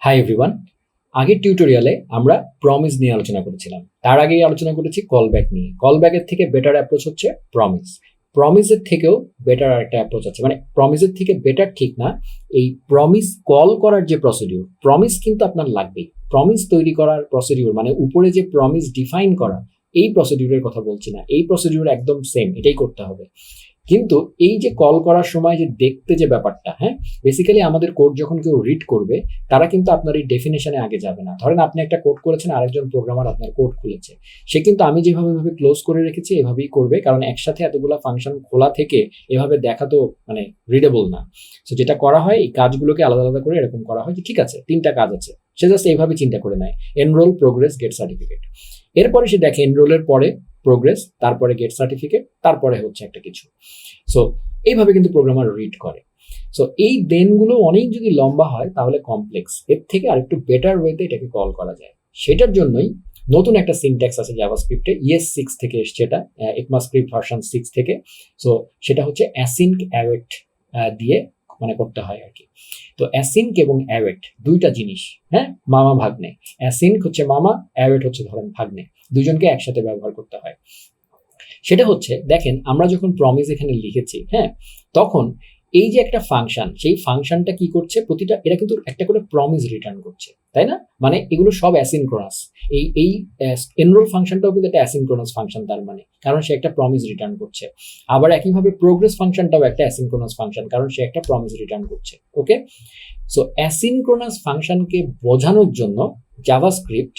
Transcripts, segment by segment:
Hi everyone, আগের টিউটোরিয়ালে আমরা প্রমিস নিয়ে আলোচনা করেছিলাম। তার আগেই আলোচনা করেছি কলব্যাক নিয়ে। কলব্যাকের থেকে বেটার অ্যাপ্রোচ হচ্ছে প্রমিস। প্রমিসের থেকেও বেটার আরেকটা অ্যাপ্রোচ আছে, মানে প্রমিসের থেকে বেটার ঠিক না, এই প্রমিস কল করার যে প্রসিডিউর, প্রমিস কিন্তু আপনার লাগবেই। প্রমিস তৈরি করার প্রসিডিউর মানে উপরে যে প্রমিস ডিফাইন করা, এই প্রসিডিউরের কথা বলছি না। এই প্রসিডিউর একদম সেম, এটাই করতে হবে। কিন্তু এই যে কল করার সময় যে দেখতে যে ব্যাপারটা, হ্যাঁ, বেসিক্যালি আমাদের কোড যখন কেউ রিড করবে তারা কিন্তু আপনার এই ডেফিনেশনে আগে যাবে না। ধরেন আপনি একটা কোড করেছেন, আরেকজন প্রোগ্রামার আপনার কোড খুলেছে, সে কিন্তু আমি যেভাবে ক্লোজ করে রেখেছি এভাবেই করবে, কারণ একসাথে এতগুলো ফাংশন খোলা থেকে এভাবে দেখা তো মানে রিডেবল না। সো যেটা করা হয়, এই কাজগুলোকে আলাদা আলাদা করে এরকম করা হয় যে ঠিক আছে, 3টা কাজ আছে, সে জাস্ট এইভাবে চিন্তা করে নেয়, এনরোল, প্রোগ্রেস, গেট সার্টিফিকেট। এরপরে সে দেখে এনরোলের পরে প্রোগ্রেস, তারপরে গেট সার্টিফিকেট, তারপরে হচ্ছে একটা কিছু। সো এইভাবে কিন্তু প্রোগ্রামার রিড করে। সো এই দেনগুলো অনেক যদি লম্বা হয় তাহলে কমপ্লেক্স, এর থেকে আরেকটু বেটার ওয়েতে এটাকে কল করা যায়। সেটার জন্যই নতুন একটা সিনট্যাক্স আছে জাভাস্ক্রিপ্টে, ES6 থেকে এসছে, এটা ECMAScript ভার্সন 6 থেকে। সো সেটা হচ্ছে অ্যাসিঙ্ক অ্যাওয়েট দিয়ে মানে করতে হয় আর কি। তো অ্যাসিঙ্ক এবং অ্যাওয়েট দুইটা জিনিস, হ্যাঁ, মামা ভাগ্নে। অ্যাসিঙ্ক হচ্ছে মামা, অ্যাওয়েট হচ্ছে ধরেন ভাগ্নে, দুইজনকে একসাথে ব্যবহার করতে হয়। সেটা হচ্ছে, দেখেন আমরা যখন প্রমিস এখানে লিখেছি, হ্যাঁ, তখন এই যে একটা ফাংশন, সেই ফাংশনটা কি করছে, প্রতিটা এটা কিন্তু একটা করে প্রমিস রিটার্ন করছে, তাই না? মানে এগুলো সব অ্যাসিনক্রোনাস। এই এনরোল ফাংশনটাও কিন্তু একটা অ্যাসিনক্রোনাস ফাংশন, তার মানে কারণ সে একটা প্রমিস রিটার্ন করছে। আবার একইভাবে প্রোগ্রেস ফাংশনটাও একটা অ্যাসিনক্রোনাস ফাংশন, কারণ সে একটা প্রমিস রিটার্ন করছে। ওকে, সো অ্যাসিনক্রোনাস ফাংশনকে বোঝানোর জন্য জাভাস্ক্রিপ্ট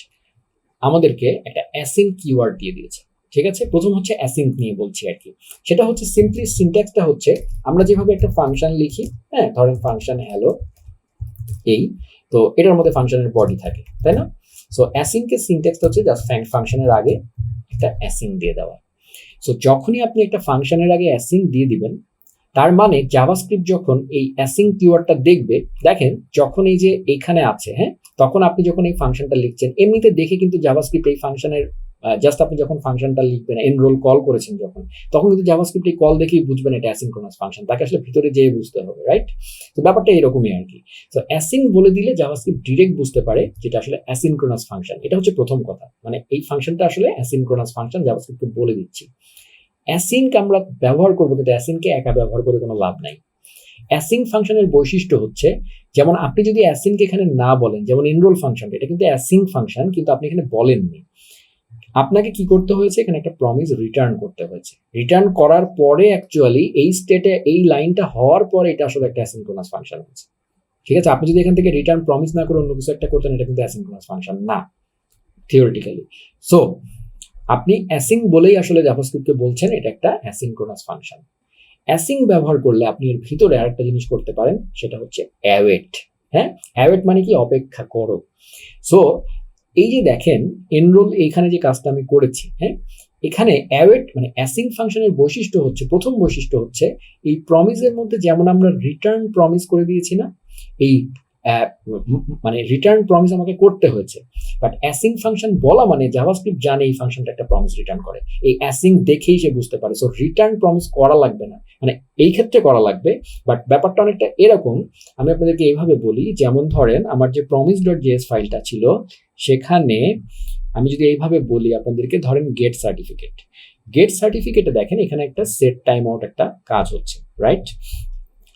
আমাদেরকে একটা অ্যাসিন কিওয়ার্ড দিয়ে দিয়েছে। ঠিক আছে, প্রথম হচ্ছে অ্যাসিঙ্ক নিয়ে বলছি আর কি। সেটা হচ্ছে সিম্পলি সিনট্যাক্সটা হচ্ছে, আমরা যেভাবে একটা ফাংশন লিখি, হ্যাঁ, ধরেন ফাংশন হ্যালো এই, তো এটার মধ্যে ফাংশনের বডি থাকে, তাই না? সো অ্যাসিঙ্কের সিনট্যাক্সটা হচ্ছে জাস্ট ফাংশনের আগে একটা অ্যাসিঙ্ক দিয়ে দেওয়া। সো যখনই আপনি একটা ফাংশনের আগে অ্যাসিঙ্ক দিয়ে দিবেন, তার মানে জাভাস্ক্রিপ্ট যখন এই অ্যাসিঙ্ক কিওয়ার্ডটা দেখবে, দেখেন যখন এই যে এখানে আছে, হ্যাঁ, তখন আপনি যখন এই ফাংশনটা লিখছেন, এমনিতে দেখে কিন্তু জাভাস্ক্রিপ্ট এই ফাংশনের জাস্ট আপনি যখন ফাংশনটা লিখবেন, এনরোল কল করেছেন যখন, তখন কিন্তু জাভাস্ক্রিপ্ট এই কল দেখেই বুঝবেন এটা অ্যাসিনক্রোনাস ফাংশন, তাকে আসলে ভিতরে যেয়ে বুঝতে হবে, রাইট? তো ব্যাপারটা এরকমই আর কি। তো অ্যাসিঙ্ক বলে দিলে জাভাস্ক্রিপ্ট ডিরেক্ট বুঝতে পারে যেটা আসলে অ্যাসিনক্রোনাস ফাংশন। এটা হচ্ছে প্রথম কথা, মানে এই ফাংশনটা আসলে অ্যাসিনক্রোনাস ফাংশন, জাভাস্ক্রিপ্টকে বলে দিচ্ছি। অ্যাসিঙ্ক আমরা ব্যবহার করবো, কিন্তু অ্যাসিঙ্ককে একা ব্যবহার করে কোনো লাভ নাই। অ্যাসিঙ্ক ফাংশনের বৈশিষ্ট্য হচ্ছে, যেমন আপনি যদি অ্যাসিঙ্ক এখানে না বলেন, যেমন এনরোল ফাংশন, এটা কিন্তু অ্যাসিঙ্ক ফাংশন, কিন্তু আপনি এখানে বলেননি, আপনাকে কি করতে হয়েছে, এখানে একটা প্রমিস রিটার্ন করতে হয়েছে। রিটার্ন করার পরে অ্যাকচুয়ালি এই স্টেটে এই লাইনটা হওয়ার পরে এটা আসলে একটা অ্যাসিনক্রোনাস ফাংশন হচ্ছে। ঠিক আছে, আপনি যদি এখান থেকে রিটার্ন প্রমিস না করে অন্য কিছু একটা করতেন, এটা কিন্তু অ্যাসিনক্রোনাস ফাংশন না থিওরিটিক্যালি। সো আপনি অ্যাসিঙ্ক বলেই আসলে জাভাস্ক্রিপ্টকে বলছেন এটা একটা অ্যাসিনক্রোনাস ফাংশন। অ্যাসিঙ্ক ব্যবহার করলে আপনি এর ভিতরে আরেকটা জিনিস করতে পারেন, সেটা হচ্ছে অ্যাওয়েট। হ্যাঁ, অ্যাওয়েট মানে কি, অপেক্ষা করো। সো এই যে দেখেন এনরোল, এইখানে যে কাজটা আমি করেছি, হ্যাঁ, এখানে অ্যাওয়েট মানে অ্যাসিঙ্ক ফাংশনের বৈশিষ্ট্য হচ্ছে, প্রথম বৈশিষ্ট্য হচ্ছে এই প্রমিসের মধ্যে যেমন আমরা রিটার্ন প্রমিস করে দিয়েছি না, এই মানে রিটার্ন প্রমিস আমাকে করতে হয়েছে, বাট অ্যাসিঙ্ক ফাংশন বলা মানে জাভাস্ক্রিপ্ট জানে এই ফাংশনটা একটা প্রমিস রিটার্ন করে, এই অ্যাসিঙ্ক দেখেই সে বুঝতে পারে। সো রিটার্ন প্রমিস করা লাগবে না, মানে এই ক্ষেত্রে করা লাগবে, বাট ব্যাপারটা অনেকটা এরকম। আমি আপনাদেরকে এইভাবে বলি, যেমন ধরেন আমার যে promise.js ফাইলটা ছিল, সেখানে আমি যদি এইভাবে বলি আপনাদেরকে, ধরেন গেট সার্টিফিকেট। গেট সার্টিফিকেটে দেখেন এখানে একটা সেট টাইম আউট একটা কাজ হচ্ছে, রাইট?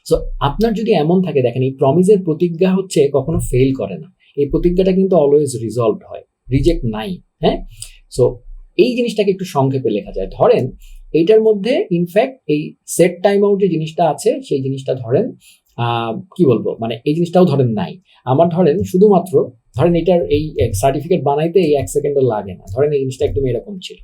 সো আপনার যদি এমন থাকে, দেখেন এই প্রমিসের প্রতিজ্ঞা হচ্ছে কখনো ফেল করে না, এই প্রতিজ্ঞাটা কিন্তু অলওয়েজ রিজলভড হয়, রিজেক্ট নাই। হ্যাঁ, সো এই জিনিসটাকে একটু সংক্ষেপে লেখা যায়। ধরেন এইটার মধ্যে ইনফ্যাক্ট এই সেট টাইম আউট যে জিনিসটা আছে, সেই জিনিসটা ধরেন কি বলবো, মানে এই জিনিসটাও ধরেন নাই। আমার ধরেন শুধুমাত্র ধরেন এটার এই সার্টিফিকেট বানাইতে এই 1 সেকেন্ডও লাগে না, ধরেন এই জিনিসটা একদম এরকম ছিল,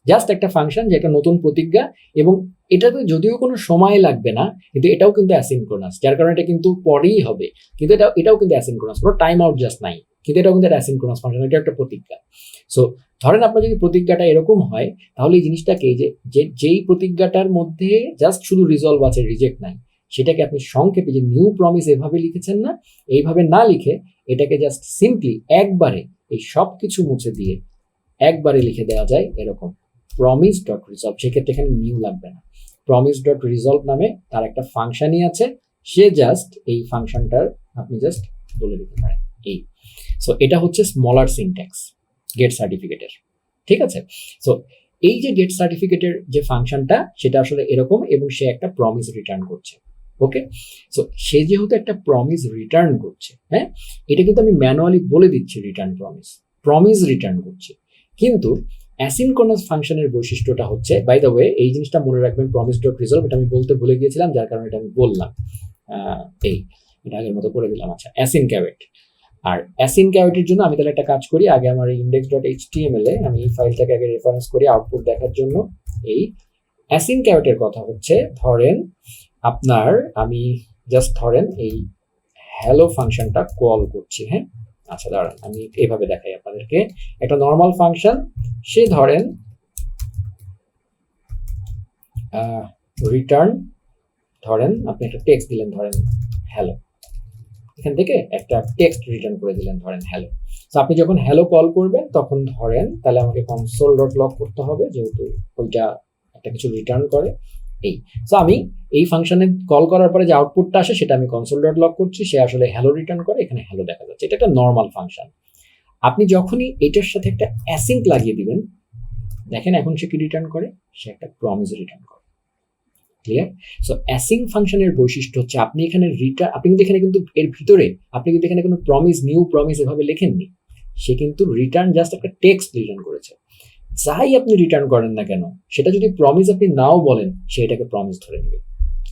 জাস্ট একটা ফাংশন যে একটা নতুন প্রতিজ্ঞা, এবং এটাতে যদিও কোনো সময় লাগবে না, কিন্তু এটাও কিন্তু অ্যাসিনক্রোনাস, যার কারণে এটা কিন্তু পরেই হবে, কিন্তু এটাও কিন্তু অ্যাসিনক্রোনাস, কোনো টাইম আউট জাস্ট নাই, কিন্তু এটাও কিন্তু অ্যাসিনক্রোনাস ফাংশন, এটা একটা প্রতিজ্ঞা। সো ধরেন আপনার যদি প্রতিজ্ঞাটা এরকম হয়, তাহলে এই জিনিসটাকে যেই প্রতিজ্ঞাটার মধ্যে জাস্ট শুধু রিজলভ আছে, রিজেক্ট নাই, সেটাকে আপনি সংক্ষেপে যে নিউ প্রমিস এভাবে লিখেছেন না, এইভাবে না লিখে এটাকে জাস্ট সিম্পলি একবারে এই সব কিছু মুছে দিয়ে একবারে লিখে দেওয়া যায় এরকম promise.resolve। সেক্ষেত্রে এখানে নিউ লাগবে না, promise.resolve নামে তার একটা ফাংশনই আছে, সে জাস্ট এই ফাংশনটার আপনি জাস্ট বলে দিতে পারেন। এই। সো এটা হচ্ছে স্মলার সিনট্যাক্স গেট সার্টিফিকেটের, ঠিক আছে। সো এই যে গেট সার্টিফিকেটের যে ফাংশনটা সেটা আসলে এরকম, এবং সে একটা প্রমিস রিটার্ন করছে। ওকে, সো সে যেহেতু একটা প্রমিস রিটার্ন করছে, হ্যাঁ, এটা কিন্তু আমি ম্যানুয়ালি বলে দিচ্ছি রিটার্ন প্রমিস রিটার্ন করছে। কিন্তু অ্যাসিনক্রোনাস ফাংশনের বৈশিষ্ট্যটা হচ্ছে, বাই দ্য ওয়ে এই জিনিসটা মনে রাখবেন, প্রমিস ডট রিজলভ, এটা আমি বলতে ভুলে গিয়েছিলাম, যার কারণে এটা আমি বললাম। এই এটা আগের মতো করে দিলাম। আচ্ছা, অ্যাসিন ক্যাভেট। আর অ্যাসিন ক্যাভেটের জন্য আমি তাহলে একটা কাজ করি, আগে আমার ইন্ডেক্স ডট এইচটিএমএল এ আমি এই ফাইলটাকে আগে রেফারেন্স করি আউটপুট দেখার জন্য। এই অ্যাসিন ক্যাভেটের কথা হচ্ছে, ধরেন আপনার, আমি জাস্ট ধরেন এই হ্যালো ফাংশনটা কল করছি, হ্যাঁ। আচ্ছা দাঁড়ান, আমি এইভাবে দেখাই আপনাদেরকে। একটা নর্মাল ফাংশন, সে ধরেন রিটার্ন, ধরেন আপনি একটা টেক্সট দিলেন, ধরেন হ্যালো, এখান থেকে একটা টেক্সট রিটার্ন করে দিলেন, ধরেন হ্যালো। তো আপনি যখন হ্যালো কল করবেন তখন ধরেন তাহলে আমাকে কনসোল ডট লগ করতে হবে, যেহেতু ওইটা একটা কিছু রিটার্ন করে। এই, সো আমি এই ফাংশনে কল করার পরে যে আউটপুটটা আসে সেটা আমি কনসোল ডট লগ করছি, সে আসলে হ্যালো রিটার্ন করে, এখানে হ্যালো দেখা যাচ্ছে। এটা একটা নর্মাল ফাংশন। আপনি যখনই এটার সাথে একটা অ্যাসিঙ্ক লাগিয়ে দিবেন, দেখেন এখন সে কি রিটার্ন করে, সে একটা প্রমিস রিটার্ন করে। ক্লিয়ার? সো অ্যাসিঙ্ক ফাংশনের বৈশিষ্ট্য হচ্ছে আপনি এখানে আপনি কিন্তু এখানে কিন্তু এর ভিতরে আপনি কিন্তু এখানে কোনো প্রমিস, নিউ প্রমিস এভাবে লেখেননি। সে কিন্তু রিটার্ন জাস্ট একটা টেক্সট রিটার্ন করেছে। যাই আপনি রিটার্ন করেন না কেন, সেটা যদি প্রমিস আপনি নাও বলেন, সে এটাকে প্রমিস ধরে নেবে।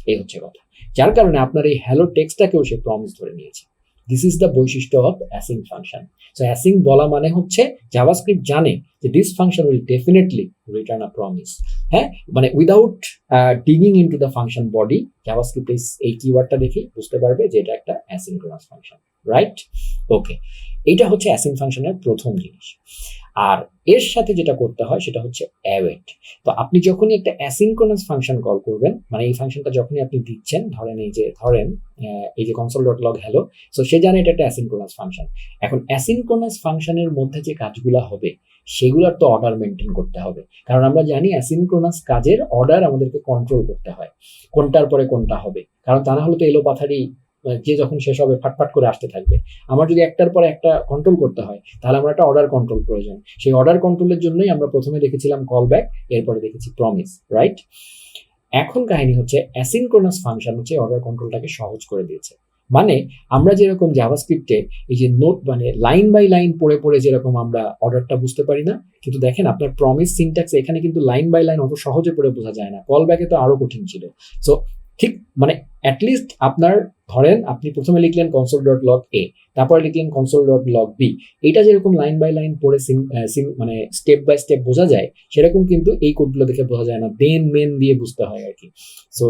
এই হচ্ছে কথা, যার কারণে আপনার এই হ্যালো টেক্সটটাকেও সে প্রমিস ধরে নিয়েছে। দিস ইজ দ্য বৈশিষ্ট্য of async function. So async বলা মানে হচ্ছে জাভাস্ক্রিপ্ট জানে যে this function will definitely return a promise. হ্যাঁ, মানে without digging into the function body, JavaScript এই কিওয়ার্ডটা দেখে বুঝতে পারবে যে এটা একটা অ্যাসিনক্রোনাস ফাংশন, রাইট? ওকে, এইটা হচ্ছে অ্যাসিঙ্ক ফাংশনের প্রথম জিনিস। আর এর সাথে যেটা করতে হয় সেটা হচ্ছে অ্যাওয়েট। তো আপনি যখনই একটা অ্যাসিনক্রোনাস ফাংশন কল করবেন, মানে এই ফাংশনটা যখনই আপনি দিচ্ছেন, ধরেন এই যে console dot log hello, so সে জানে এটা একটা অ্যাসিনক্রোনাস ফাংশন। এখন অ্যাসিনক্রোনাস ফাংশনের মধ্যে যে কাজগুলো হবে সেগুলোর তো অর্ডার মেনটেন করতে হবে, কারণ আমরা জানি অ্যাসিনক্রোনাস কাজের অর্ডার আমাদেরকে কন্ট্রোল করতে হয়, কোনটার পরে কোনটা হবে, কারণ তা না হলে তো এলোপাথারি যে যখন শেষ হবে ফাটফাট করে আসতে থাকবে। আমার যদি একটার পরে একটা কন্ট্রোল করতে হয়, তাহলে আমার একটা অর্ডার কন্ট্রোল প্রয়োজন। সেই অর্ডার কন্ট্রোলের জন্যই আমরা প্রথমে দেখেছিলাম কল ব্যাক, এরপরে দেখেছি প্রমিস, রাইট? এখন কাহিনী হচ্ছে অ্যাসিনক্রোনাস ফাংশন হচ্ছে অর্ডার কন্ট্রোলটাকে সহজ করে দিয়েছে। মানে আমরা যেরকম জাভাস্ক্রিপ্টে এই যে নোট, মানে লাইন বাই লাইন পড়ে পড়ে যেরকম আমরা অর্ডারটা বুঝতে পারি না, কিন্তু দেখেন আপনার প্রমিস সিনট্যাক্স এখানে কিন্তু লাইন বাই লাইন অত সহজে পড়ে বোঝা যায় না, কল ব্যাকে তো আরো কঠিন ছিল। সো ঠিক মানে অ্যাটলিস্ট আপনার ধরেন আপনি প্রথমে লিখলেন কনসোল ডট লগ এ, তারপরে লিখলেন কনসোল ডট লগ বি, এটা যেরকম লাইন বাই লাইন পড়ে মানে স্টেপ বাই স্টেপ বোঝা যায়, সেরকম কিন্তু এই কোডগুলো দেখে বোঝা যায় না, দেন মেন দিয়ে বুঝতে হয় আর কি। সো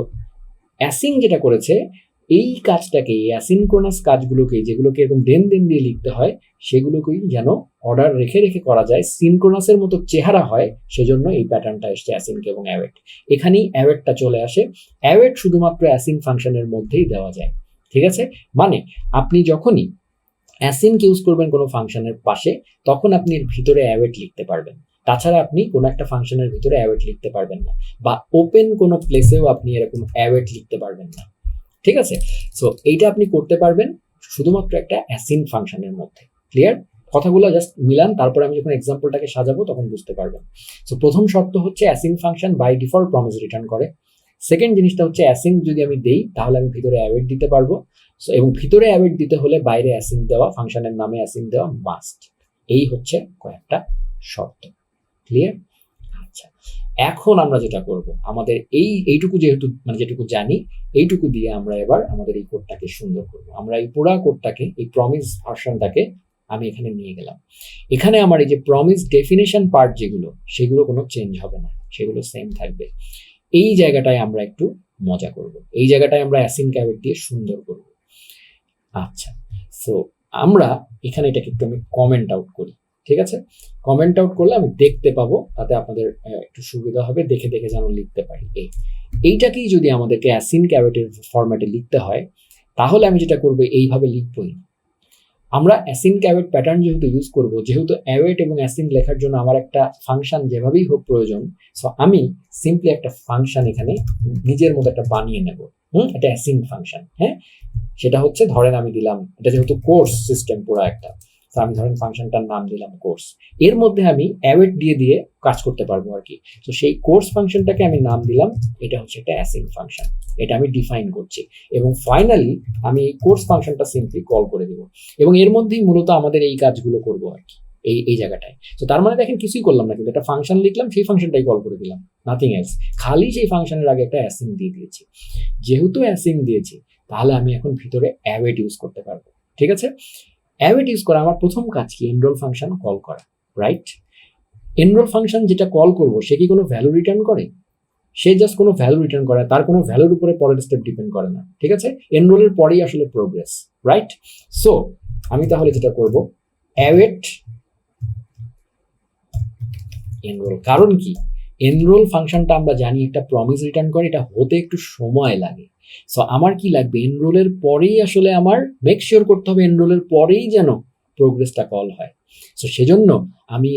অ্যাসিং যেটা করেছে, এই কাজটাকে, অ্যাসিনক্রোনাস কাজগুলোকে, যেগুলোকে এরকম দেন দেন দিয়ে লিখতে হয়, সেগুলোকেই যেন অর্ডার রেখে রেখে করা যায়, সিনক্রোনাসের মতো চেহারা হয়, সেজন্য এই প্যাটার্নটা এসছে অ্যাসিঙ্ক এবং অ্যাওয়েট। এখানেই অ্যাওয়েটটা চলে আসে। অ্যাওয়েট শুধুমাত্র অ্যাসিঙ্ক ফাংশনের মধ্যেই দেওয়া যায়, ঠিক আছে? মানে আপনি যখনই অ্যাসিঙ্ক ইউজ করবেন কোনো ফাংশনের পাশে, তখন আপনি এর ভিতরে অ্যাওয়েট লিখতে পারবেন। তাছাড়া আপনি কোনো একটা ফাংশনের ভিতরে অ্যাওয়েট লিখতে পারবেন না, বা ওপেন কোনো প্লেসেও আপনি এরকম অ্যাওয়েট লিখতে পারবেন না, ঠিক আছে? সো এইটা আপনি করতে পারবেন শুধুমাত্র একটা অ্যাসিন ফাংশনের মধ্যে। ক্লিয়ার? কথাগুলো জাস্ট মিলান, তারপরে আমি যখন এক্সাম্পলটাকে সাজাবো তখন বুঝতে পারবেন। সো প্রথম শর্ত হচ্ছে async function by default promise return করে। সেকেন্ড জিনিসটা হচ্ছে অ্যাসিন যদি আমি দেই তাহলে আমি ভিতরে অ্যাওয়েট দিতে পারবো। সো এবং ভিতরে অ্যাওয়েট দিতে হলে বাইরে অ্যাসিন দেওয়া, ফাংশনের নামে অ্যাসিন দেওয়া মাস্ট। এই হচ্ছে কয়েকটা শর্ত। ক্লিয়ার? আচ্ছা, এখন আমরা যেটা করব, আমাদের এইটুকু যেহেতু মানে যেটুকু জানি, এইটুকু দিয়ে আমরা এবার আমাদের এই কোডটাকে সুন্দর করব। আমরা এই পুরো কোডটাকে, এই প্রমিস ভার্সনটাকে আমি এখানে নিয়ে গেলাম। এখানে আমার এই যে প্রমিস ডেফিনেশন পার্ট যেগুলো, সেগুলো কোনো চেঞ্জ হবে না, সেগুলো সেম থাকবে। এই জায়গাটায় আমরা একটু মজা করব, এই জায়গাটায় আমরা অ্যাসিঙ্ক অ্যাওয়েট দিয়ে সুন্দর করব। আচ্ছা, সো আমরা এখানে এটাকে একটু আমি কমেন্ট আউট করি, ঠিক আছে? কমেন্ট আউট করলে আমি দেখতে পাবো, তাতে আপনাদের একটু সুবিধা হবে, দেখে দেখে যেন লিখতে পারি। এইটাকেই যদি আমাদেরকে অ্যাসিঙ্ক অ্যাওয়েটের ফরম্যাটে লিখতে হয়, তাহলে আমি যেটা করবো এইভাবে লিখবই। আমরা অ্যাসিঙ্ক অ্যাওয়েট প্যাটার্ন যেহেতু ইউজ করব, যেহেতু অ্যাওয়েট এবং অ্যাসিঙ্ক লেখার জন্য আমার একটা ফাংশন যেভাবেই হোক প্রয়োজন, সো আমি সিম্পলি একটা ফাংশন এখানে নিজের মতো একটা বানিয়ে নেব, এটা অ্যাসিঙ্ক ফাংশন। হ্যাঁ, সেটা হচ্ছে ধরেন আমি দিলাম, এটা যেহেতু কোর্স সিস্টেম পুরো একটা, তো আমি ধরেন ফাংশনটার নাম দিলাম কোর্স। এর মধ্যে আমি অ্যাওয়েট দিয়ে দিয়ে কাজ করতে পারবো আর কি। তো সেই কোর্স ফাংশনটাকে আমি নাম দিলাম, এটা হচ্ছে একটা অ্যাসিং ফাংশন, এটা আমি ডিফাইন করছি। এবং ফাইনালি আমি এই কোর্স ফাংশনটা সিম্পলি কল করে দিব, এবং এর মধ্যেই মূলত আমাদের এই কাজগুলো করবো আর কি, এই জায়গাটায়। তো তার মানে দেখেন কিছুই করলাম না, কিন্তু একটা ফাংশন লিখলাম, সেই ফাংশনটাই কল করে দিলাম, নাথিং এলস। খালি সেই ফাংশনের আগে একটা অ্যাসিং দিয়ে দিয়েছি। যেহেতু অ্যাসিং দিয়েছি, তাহলে আমি এখন ভিতরে অ্যাওয়েট ইউজ করতে পারবো। ঠিক আছে, অ্যাওয়েট ইউজ করা আমার প্রথম কাজ কি, এনরোল ফাংশন কল করা, রাইট? এনরোল ফাংশন যেটা কল করব, সে কি কোনো ভ্যালু রিটার্ন করে? সে জাস্ট কোনো ভ্যালু রিটার্ন করে, তার কোনো ভ্যালুর উপরে পরের স্টেপ ডিপেন্ড করে না। ঠিক আছে, এনরোলের পরেই আসলে প্রোগ্রেস, রাইট? সো আমি তাহলে যেটা করব, অ্যাওয়েট এনরোল। কারণ কি, এনরোল ফাংশনটা আমরা জানি একটা প্রমিস রিটার্ন করে, এটা হতে একটু সময় লাগে। সো আমার কি লাগবে, এনরোলের পরেই আসলে আমার মেক শিওর করতে হবে এনরোলের পরেই যেন প্রোগ্রেসটা কল হয়। সো সেজন্য আমি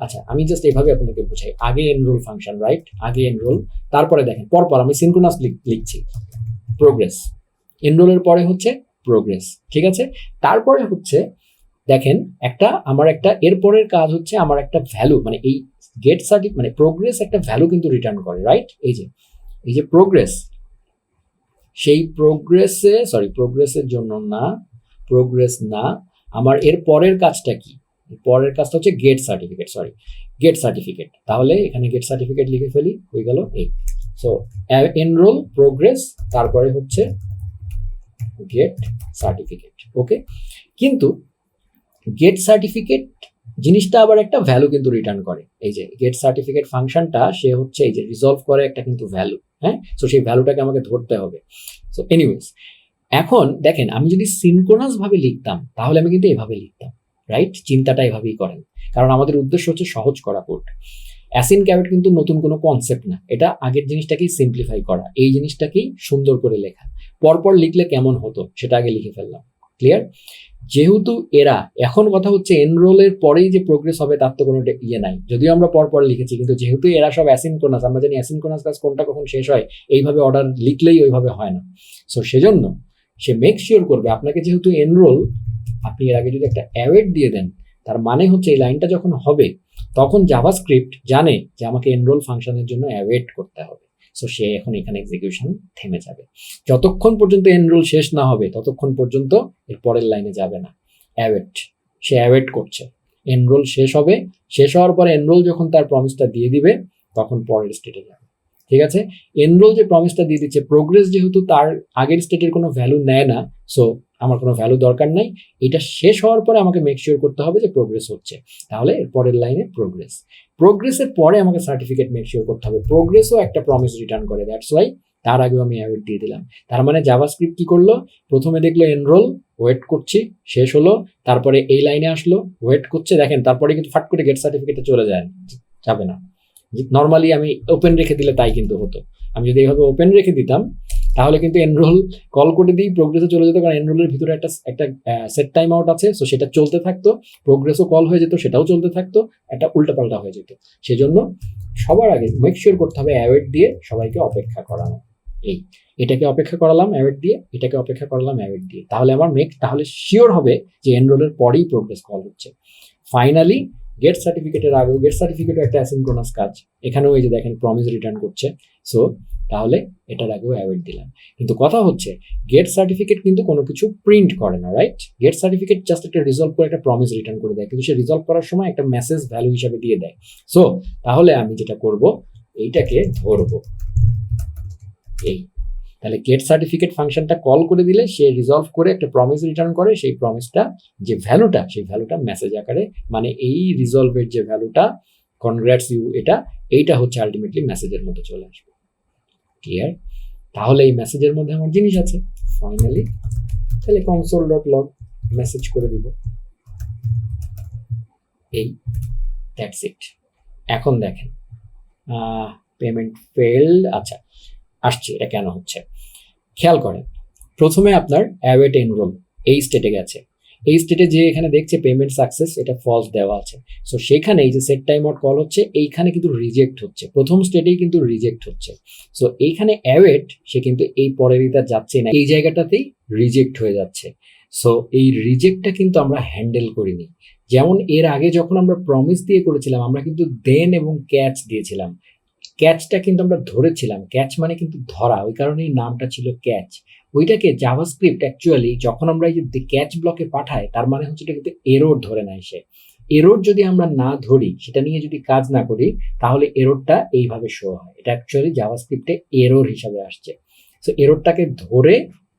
আচ্ছা আমি জাস্ট এভাবে আপনাকে বোঝাই, আগে এনরোল ফাংশন, রাইট? আগে এনরোল, তারপরে দেখেন পরপর আমি সিনক্রোনাস লিখছি প্রোগ্রেস, এনরোলের পরে হচ্ছে প্রোগ্রেস। ঠিক আছে, তারপরে হচ্ছে দেখেন আমার একটা এরপরের কাজ হচ্ছে আমার একটা ভ্যালু, মানে এই গেট সার্টিফিকেট মানে প্রোগ্রেস একটা ভ্যালু কিন্তু রিটার্ন করে, রাইট? এই যে প্রোগ্রেস, সেই প্রোগ্রেসের জন্য না, প্রোগ্রেস না, আমার এর পরের কাজটা কি, পরের কাজটা হচ্ছে গেট সার্টিফিকেট। তাহলে এখানে গেট সার্টিফিকেট লিখে ফেলি, হয়ে গেল এই। সো এনরোল প্রোগ্রেস, তারপরে হচ্ছে গেট সার্টিফিকেট। ওকে, কিন্তু গেট সার্টিফিকেট জিনিসটা আবার একটা ভ্যালু কিন্তু রিটার্ন করে। এই যে গেট সার্টিফিকেট ফাংশনটা, সে হচ্ছে এই যে রিজলভ করে একটা কিন্তু ভ্যালু, হ্যাঁ? সো সেই ভ্যালুটাকে আমাকে ধরতে হবে। সো এনিওয়েজ, এখন দেখেন আমি যদি সিনক্রোনাস ভাবে লিখতাম, তাহলে আমি কিন্তু এভাবে লিখতাম, রাইট? চিন্তাটা এভাবেই করেন, কারণ আমাদের উদ্দেশ্য হচ্ছে সহজ করা কোড। অ্যাসিন ক্যারেট কিন্তু নতুন কোনো কনসেপ্ট না, এটা আগের জিনিসটাকেই সিম্পলিফাই করা, এই জিনিসটাকেই সুন্দর করে লেখা। পরপর লিখলে কেমন হতো সেটা আগে লিখে ফেললাম, ক্লিয়ার? যেহেতু এরা, এখন কথা হচ্ছে এনরোলের পরেই যে প্রোগ্রেস হবে তার তো কোনো ইয়ে নাই, যদিও আমরা পরপর লিখেছি, কিন্তু যেহেতু এরা সব অ্যাসিনক্রোনাস, আমরা জানি অ্যাসিনক্রোনাস কাজ কোনটা কখন শেষ হয়, এইভাবে অর্ডার লিখলেই ওইভাবে হয় না। সো সেজন্য সে মেক শিওর করবে আপনাকে, যেহেতু এনরোল, আপনি এর আগে যদি একটা অ্যাওয়েট দিয়ে দেন, তার মানে হচ্ছে এই লাইনটা যখন হবে তখন জাভাস্ক্রিপ্ট জানে যে আমাকে এনরোল ফাংশনের জন্য অ্যাওয়েট করতে হবে। সো সে এখন এখানে এক্সিকিউশন থেমে যাবে, যতক্ষণ পর্যন্ত এনরোল শেষ না হবে ততক্ষণ পর্যন্ত এর পরের লাইনে যাবে না। অ্যাওয়েট, সে অ্যাওয়েট করছে, এনরোল শেষ হবে, শেষ হওয়ার পরে এনরোল যখন তার প্রমিসটা দিয়ে দিবে তখন পরের স্টেটে যাবে। ঠিক আছে, এনরোল যে প্রমিসটা দিয়ে দিচ্ছে, প্রোগ্রেস যেহেতু তার আগের স্টেটের কোনো ভ্যালু নেয় না, সো আমার কোনো ভ্যালু দরকার নাই, এটা শেষ হওয়ার পরে আমাকে মেক শিওর করতে হবে যে প্রোগ্রেস হচ্ছে, তাহলে এর পরের লাইনে প্রোগ্রেসের পরে আমাকে সার্টিফিকেট মেক শিওর করতে হবে। প্রোগ্রেসও একটা প্রমিস রিটার্ন করে, দ্যাটস ওয়াই তার আগেও আমি অ্যাওয়েট দিয়ে দিলাম। তার মানে জাভাস্ক্রিপ্ট কি করলো, প্রথমে দেখলো এনরোল, ওয়েট করছি, শেষ হলো, তারপরে এই লাইনে আসলো, ওয়েট করছে, দেখেন তারপরে কিন্তু ফাট করে গেট সার্টিফিকেটে চলে যাবে না। নর্মালি আমি ওপেন রেখে দিলে তাই কিন্তু হতো, আমি যদি এইভাবে ওপেন রেখে দিতাম তাহলে কিন্তু এনরোল কল করে দিই প্রোগ্রেসে চলে যেত, কারণ এনরোলের ভিতরে একটা সেট টাইম আউট আছে, সো সেটা চলতে থাকতো, প্রোগ্রেসও কল হয়ে যেত, সেটাও চলতে থাকতো, একটা উল্টাপাল্টা হয়ে যেত। সেজন্য সবার আগে মেক শিওর করতে হবে অ্যাওয়েট দিয়ে সবাইকে অপেক্ষা করানো। এটাকে অপেক্ষা করালাম অ্যাওয়েট দিয়ে, এটাকে অপেক্ষা করালাম অ্যাওয়েট দিয়ে, তাহলে আমার তাহলে শিওর হবে যে এনরোলের পরেই প্রোগ্রেস কল হচ্ছে। ফাইনালি গেট সার্টিফিকেটের আগেও, গেট সার্টিফিকেটও একটা অ্যাসিনক্রোনাস কাজ, এখানেও এই যে দেখেন প্রমিস রিটার্ন করছে, সো তাহলে এটার আগেও অ্যাওয়েট দিলাম। কিন্তু কথা হচ্ছে গেট সার্টিফিকেট কিন্তু কোনো কিছু প্রিন্ট করে না, রাইট? গেট সার্টিফিকেট জাস্ট একটা রিজলভ করে একটা প্রমিস রিটার্ন করে দেয়, কিন্তু সে রিজলভ করার সময় একটা মেসেজ ভ্যালু হিসাবে দিয়ে দেয়। সো তাহলে আমি যেটা করব, এইটাকে ধরবো, তাহলে গেট সার্টিফিকেট ফাংশনটা কল করে দিলে সে রিজলভ করে একটা প্রমিস রিটার্ন করে, সেই প্রমিসটা যে ভ্যালুটা, সেই ভ্যালুটা মেসেজ আকারে, মানে এই রিজলভের যে ভ্যালুটা কনগ্রাটস ইউ, এইটা হচ্ছে আলটিমেটলি মেসেজের মধ্যে চলে আসবে। ক্লিয়ার? তাহলে এই মেসেজের মধ্যে আমার জিনিস আছে। ফাইনালি তাহলে console.log মেসেজ করে দিব, দ্যাটস ইট। এখন দেখেন পেমেন্ট ফেলড, আচ্ছা আসছে, এটা কেন হচ্ছে খেয়াল করেন। প্রথমে আপনার অ্যাওয়েট এনরোল এই স্টেটে গেছে, এই স্টেটে যে এখানে দেখছে পেমেন্ট সাকসেস, এটা ফলস দেওয়া আছে। সো সেখানে এই যে সেট টাইম আউট কল হচ্ছে, এইখানে কিন্তু রিজেক্ট হচ্ছে, প্রথম স্টেটেই কিন্তু রিজেক্ট হচ্ছে। সো এইখানে অ্যাওয়েট সে কিন্তু এই পরের ইটা যাচ্ছে না, এই জায়গাটাতেই রিজেক্ট হয়ে যাচ্ছে। সো এই রিজেক্টটা কিন্তু আমরা হ্যান্ডেল করিনি। যেমন এর আগে যখন আমরা প্রমিস দিয়ে করেছিলাম, আমরা কিন্তু দেন এবং ক্যাচ দিয়েছিলাম। ক্যাচটা কিন্তু আমরা ধরেছিলাম, ক্যাচ মানে কিন্তু ধরা, ওই কারণেই নামটা ছিল ক্যাচ। ওইটাকে জাভাস্ক্রিপ্ট অ্যাকচুয়ালি যখন আমরা এই যে ক্যাচ ব্লকে পাঠাই, তার মানে হচ্ছে এটা কিন্তু এরর ধরে নেয় সে। এরর যদি আমরা না ধরি, সেটা নিয়ে যদি কাজ না করি, তাহলে এররটা এইভাবে শো হয়। এটা অ্যাকচুয়ালি জাভাস্ক্রিপ্টে এরর হিসাবে আসছে। সো এররটাকে ধরে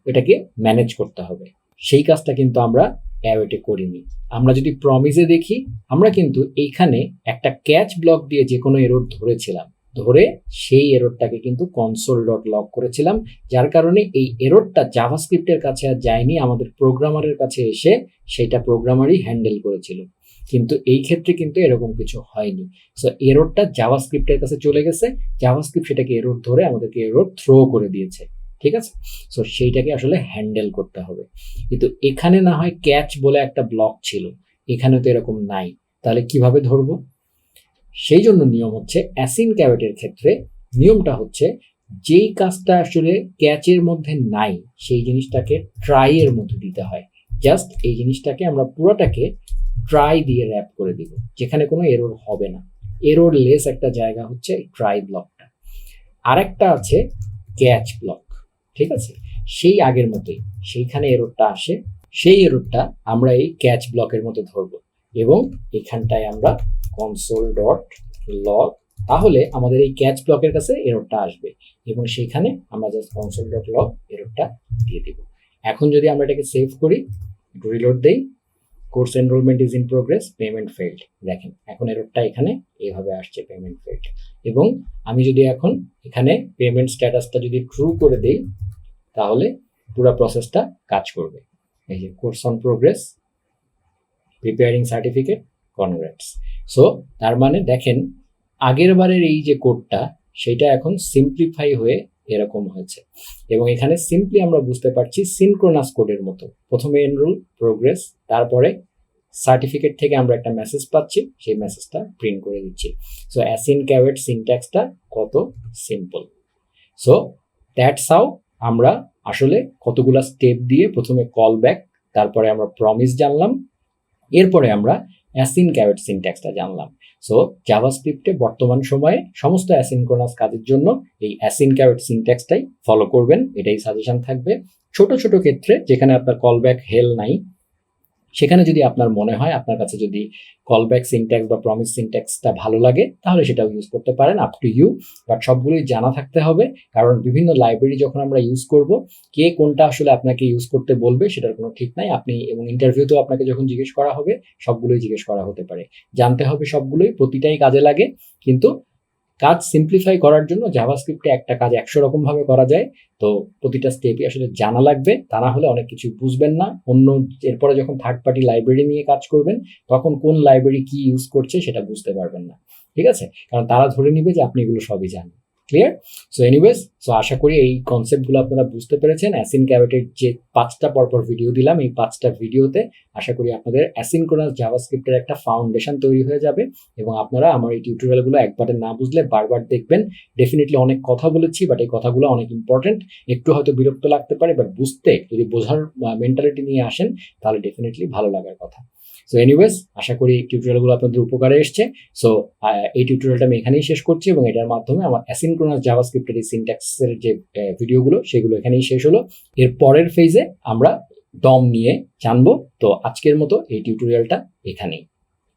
এটাকে ম্যানেজ করতে হবে, সেই কাজটা কিন্তু আমরা অ্যাওয়েটে করিনি। আমরা যদি প্রমিসে দেখি, আমরা কিন্তু এইখানে একটা ক্যাচ ব্লক দিয়ে যে কোনো এরর ধরেছিলাম, ধরে সেই এররটাকে কিন্তু কনসোল ডট লগ করেছিলাম, যার কারণে এই এররটা জাভাস্ক্রিপ্টের কাছে আর যায়নি, আমাদের প্রোগ্রামারের কাছে এসে সেটা প্রোগ্রামারই হ্যান্ডেল করেছিল। কিন্তু এই ক্ষেত্রে কিন্তু এরকম কিছু হয়নি। সো এররটা জাভাস্ক্রিপ্টের কাছে চলে গেছে, জাভাস্ক্রিপ্ট সেটাকে এরর ধরে আমাদেরকে এরর থ্রো করে দিয়েছে। ঠিক আছে, সো সেইটাকে আসলে হ্যান্ডেল করতে হবে। কিন্তু এখানে না হয় ক্যাচ বলে একটা ব্লক ছিল, এখানে তো এরকম নাই, তাহলে কিভাবে ধরবো? সেই জন্য নিয়ম হচ্ছে অ্যাসিন ক্যাভেটের ক্ষেত্রে নিয়মটা হচ্ছে, যেই কাজটা আসলে ক্যাচের মধ্যে নাই সেই জিনিসটাকে ট্রাই এর মধ্যে দিতে হয়। জাস্ট এই জিনিসটাকে আমরা পুরোটাকে ট্রাই দিয়ে র্যাপ করে দিব, যেখানে কোনো এরর হবে না। এরর লেস একটা জায়গা হচ্ছে ট্রাই ব্লকটা। আরেকটা আছে ক্যাচ ব্লক, ঠিক আছে, সেই আগের মতোই সেইখানে এররটা আসে, সেই এররটা আমরা এই ক্যাচ ব্লকের মধ্যে ধরবো এবং এখানটায় আমরা কনসোল ডট লগ, তাহলে আমাদের এই ক্যাচ ব্লকের কাছে এররটা আসবে এবং সেইখানে আমরা জাস্ট কনসোল ডট লগ এররটা দিয়ে দিব। এখন যদি আমরা এটাকে সেভ করি, একটু রিলোড দেই, course enrollment is in progress, payment failed, দেখেন এখন এররটা এখানে এইভাবে আসছে, পেমেন্ট ফেইল্ড। এবং আমি যদি এখন এখানে পেমেন্ট স্ট্যাটাসটা যদি ট্রু করে দেই, তাহলে পুরো প্রসেসটা কাজ করবে। এই যে course on progress, preparing certificate, congrats. So তার মানে দেখেন আগের বারের এই যে কোডটা, সেটা এখন সিম্পলিফাই হয়ে এরকম হয়েছে এবং এখানে সিম্পলি আমরা বুঝতে পারছি সিনক্রোনাস কোডের মতো, প্রথমে এনরোল, প্রোগ্রেস, তারপরে সার্টিফিকেট থেকে আমরা একটা মেসেজ পাচ্ছি, সেই মেসেজটা প্রিন্ট করে দিচ্ছি। সো অ্যাসিন ক্যাভেট সিনট্যাক্সটা কত সিম্পল। সো দ্যাটস হাউ আমরা আসলে কতগুলা স্টেপ দিয়ে প্রথমে কল ব্যাক, তারপরে আমরা প্রমিস জানলাম, এরপরে আমরা অ্যাসিন ক্যাভেট সিনট্যাক্সটা জানলাম। সো জাভাস্ক্রিপ্টে বর্তমান সময়ে সমস্ত অ্যাসিনক্রোনাস কাজের জন্য এই অ্যাসিন ক্যাভেট সিনট্যাক্সটাই ফলো করবেন, এটাই সাজেশন থাকবে। ছোট ছোট ক্ষেত্রে যেখানে আপনার কল ব্যাক হেল নাই, সেখানে যদি আপনার মনে হয়, আপনার কাছে যদি কলব্যাক সিনট্যাক্স বা প্রমিস সিনট্যাক্সটা ভালো লাগে, তাহলে সেটাও ইউজ করতে পারেন, আপ টু ইউ। বাট সবগুলোই জানা থাকতে হবে, কারণ বিভিন্ন লাইব্রেরি যখন আমরা ইউজ করব, কে কোনটা আসলে আপনাকে ইউজ করতে বলবে সেটার কোনো ঠিক নাই। আপনি এবং ইন্টারভিউতেও আপনাকে যখন জিজ্ঞেস করা হবে, সবগুলোই জিজ্ঞেস করা হতে পারে, জানতে হবে সবগুলোই, প্রতিটাই কাজে লাগে। কিন্তু কাজ সিম্পলিফাই করার জন্য জাভাস্ক্রিপ্টে একটা কাজ 100 রকম ভাবে করা যায়, তো প্রতিটা স্টেপই আসলে জানা লাগবে, তা না হলে অনেক কিছু বুঝবেন না। অন্য এরপরে যখন থার্ড পার্টি লাইব্রেরি নিয়ে কাজ করবেন, তখন কোন লাইব্রেরি কি ইউজ করছে সেটা বুঝতে পারবেন না, ঠিক আছে, কারণ তারা ধরে নিবে যে আপনি এগুলো সবই জানেন। ক্লিয়ার? সো এনিওয়েজ, সো আশা করি এই কনসেপ্টগুলো আপনারা বুঝতে পেরেছেন। অ্যাসিন ক্যাভেটের যে 5টা পরপর ভিডিও দিলাম, এই 5টা ভিডিওতে আশা করি আপনাদের অ্যাসিনক্রোনাস জাভাস্ক্রিপ্টের একটা ফাউন্ডেশন তৈরি হয়ে যাবে এবং আপনারা আমার এই টিউটোরিয়ালগুলো একবারে না বুঝলে বারবার দেখবেন। ডেফিনেটলি অনেক কথা বলেছি, বাট এই কথাগুলো অনেক ইম্পর্টেন্ট। একটু হয়তো বিরক্ত লাগতে পারে, বাট বুঝতে যদি বোঝার মেন্টালিটি নিয়ে আসেন, তাহলে ডেফিনেটলি ভালো লাগার কথা। সো এনিওয়েজ, আশা করি টিউটোরিয়ালগুলো আপনাদের উপকারে এসছে। সো এই টিউটোরিয়ালটা আমি এখানেই শেষ করছি এবং এটার মাধ্যমে আমার অ্যাসিনক্রোনাস জাভাস্ক্রিপ্টের এই সিনট্যাক্সের যে ভিডিওগুলো, সেগুলো এখানেই শেষ হলো। এর পরের ফেজে আমরা ডম নিয়ে জানবো। তো আজকের মতো এই টিউটোরিয়ালটা এখানেই।